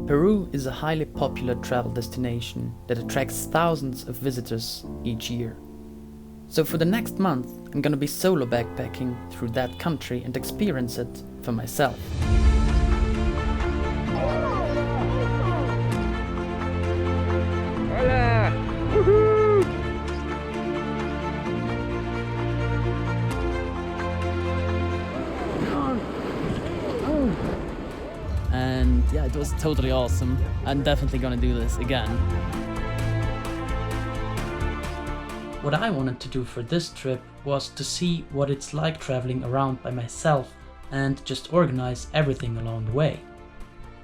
Peru is a highly popular travel destination that attracts thousands of visitors each year. So for the next month, I'm gonna be solo backpacking through that country and experience it for myself. Hola! Woohoo! And yeah, it was totally awesome. I'm definitely gonna do this again. What I wanted to do for this trip was to see what it's like traveling around by myself and just organize everything along the way.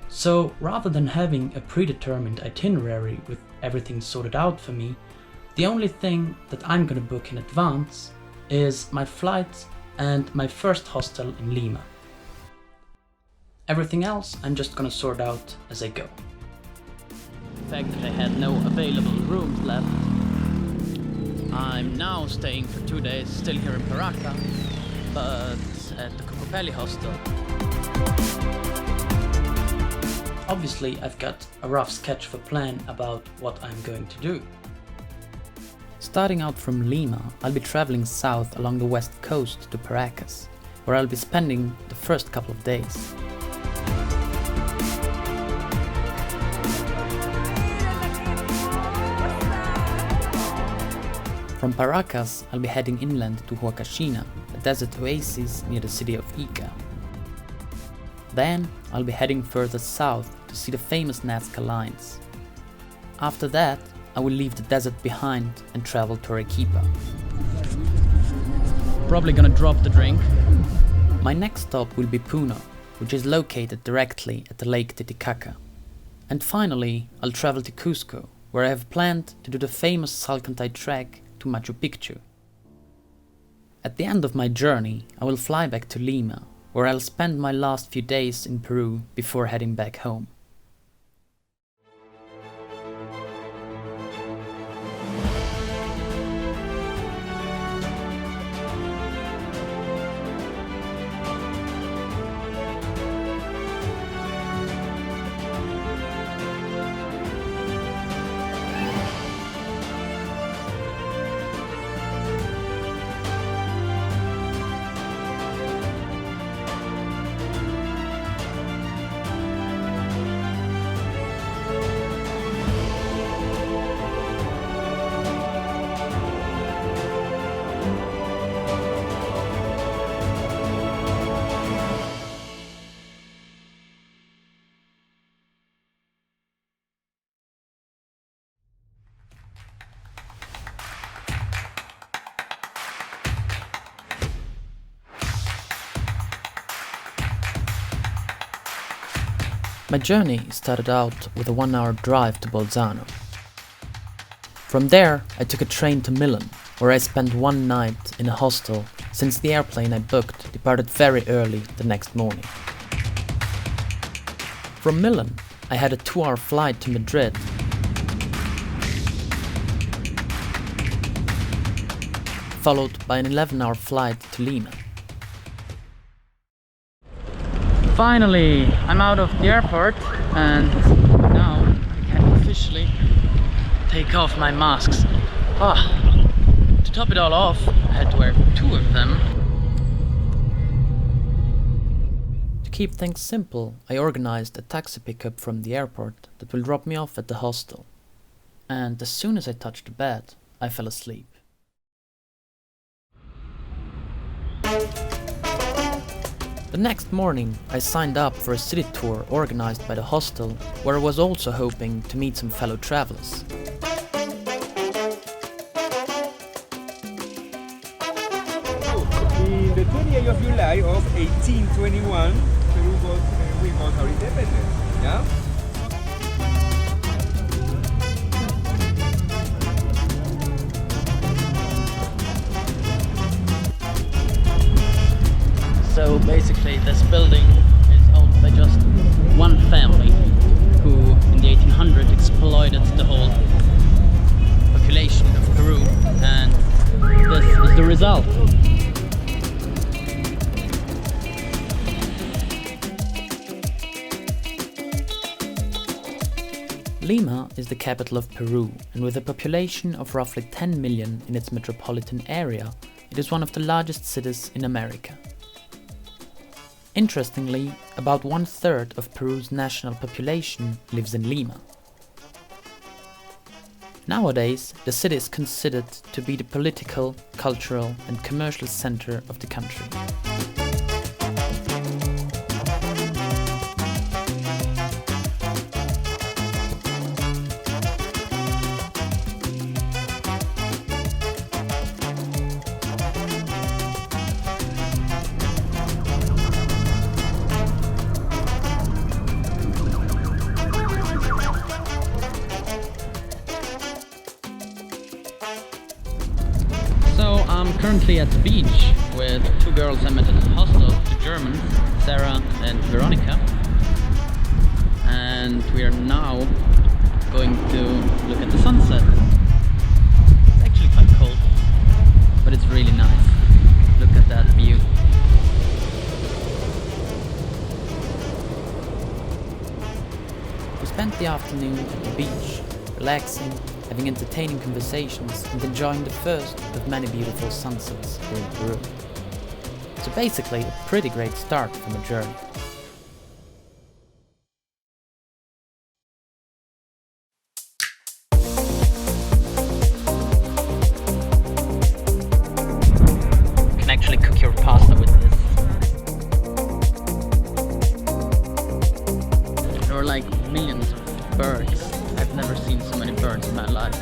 So rather than having a predetermined itinerary with everything sorted out for me, the only thing that I'm gonna book in advance is my flight and my first hostel in Lima. Everything else I'm just gonna sort out as I go. The fact that I had no available rooms left, I'm now staying for 2 days, still here in Paracas, but at the Cocopelli hostel. Obviously, I've got a rough sketch of a plan about what I'm going to do. Starting out from Lima, I'll be traveling south along the west coast to Paracas, where I'll be spending the first couple of days. From Paracas, I'll be heading inland to Huacachina, a desert oasis near the city of Ica. Then, I'll be heading further south to see the famous Nazca lines. After that, I will leave the desert behind and travel to Arequipa. Probably gonna drop the drink. My next stop will be Puno, which is located directly at the Lake Titicaca. And finally, I'll travel to Cusco, where I have planned to do the famous Salcantay trek to Machu Picchu. At the end of my journey, I will fly back to Lima, where I'll spend my last few days in Peru before heading back home. My journey started out with a 1-hour drive to Bolzano. From there, I took a train to Milan, where I spent one night in a hostel since the airplane I booked departed very early the next morning. From Milan, I had a 2-hour flight to Madrid, followed by an 11-hour flight to Lima. Finally, I'm out of the airport and now I can officially take off my masks. To top it all off, I had to wear 2 of them. To keep things simple, I organized a taxi pickup from the airport that will drop me off at the hostel. And as soon as I touched the bed, I fell asleep. The next morning, I signed up for a city tour organized by the hostel, where I was also hoping to meet some fellow travelers. In the 28th of July of 1821, Peru we got our independence. Yeah? So basically this building is owned by just one family who in the 1800s exploited the whole population of Peru, and this is the result. Lima is the capital of Peru, and with a population of roughly 10 million in its metropolitan area, it is one of the largest cities in America. Interestingly, about 1/3 of Peru's national population lives in Lima. Nowadays, the city is considered to be the political, cultural, and commercial center of the country. So I'm currently at the beach with two girls I met at the hostel, the Germans, Sarah and Veronica. And we are now going to look at the sunset. It's actually quite cold, but it's really nice. Look at that view. We spent the afternoon at the beach, relaxing, having entertaining conversations and enjoying the first of many beautiful sunsets here in Peru. So basically a pretty great start from a journey. You can actually cook your pasta with this. There are like millions of birds. I've never seen so many birds in my life.